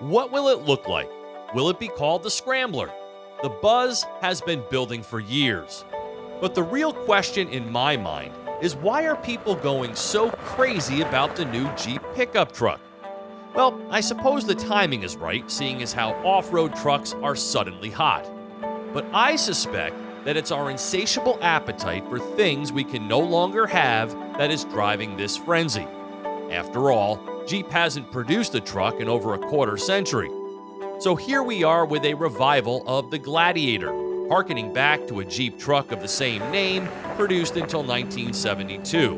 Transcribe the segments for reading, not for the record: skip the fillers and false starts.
What will it look like? Will it be called the Scrambler? The buzz has been building for years. But the real question in my mind is, why are people going so crazy about the new Jeep pickup truck? Well, I suppose the timing is right, seeing as how off-road trucks are suddenly hot. But I suspect that it's our insatiable appetite for things we can no longer have that is driving this frenzy. After all, Jeep hasn't produced a truck in over a quarter century. So here we are with a revival of the Gladiator, harkening back to a Jeep truck of the same name produced until 1972.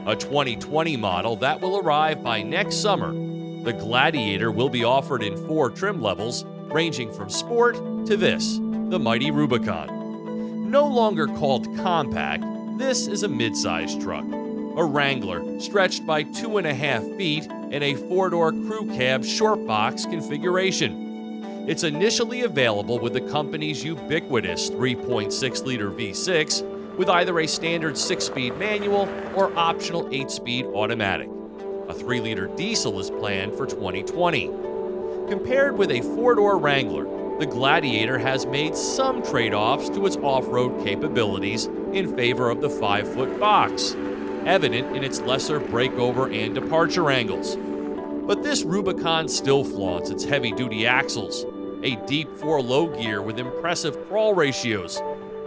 A 2020 model that will arrive by next summer. The Gladiator will be offered in 4 trim levels, ranging from sport to this, the mighty Rubicon. No longer called compact, this is a midsize truck. A Wrangler stretched by 2.5 feet in a 4-door crew cab short box configuration. It's initially available with the company's ubiquitous 3.6-liter V6 with either a standard 6-speed manual or optional 8-speed automatic. A 3-liter diesel is planned for 2020. Compared with a 4-door Wrangler, the Gladiator has made some trade-offs to its off-road capabilities in favor of the 5-foot box, evident in its lesser breakover and departure angles. But this Rubicon still flaunts its heavy-duty axles, a deep 4-low gear with impressive crawl ratios,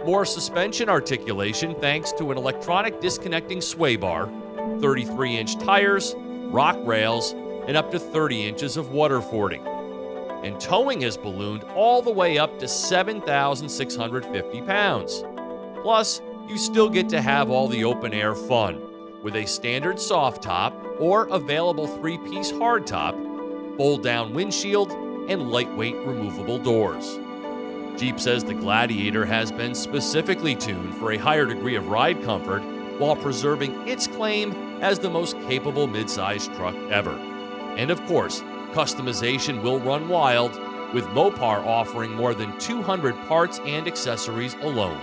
more suspension articulation thanks to an electronic disconnecting sway bar, 33-inch tires, rock rails, and up to 30 inches of water fording. And towing has ballooned all the way up to 7,650 pounds. Plus, you still get to have all the open-air fun with a standard soft top or available 3-piece hardtop, fold-down windshield, and lightweight removable doors. Jeep says the Gladiator has been specifically tuned for a higher degree of ride comfort while preserving its claim as the most capable midsize truck ever. And of course, customization will run wild, with Mopar offering more than 200 parts and accessories alone.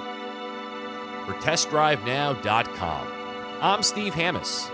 For TestDriveNow.com, I'm Steve Hammis.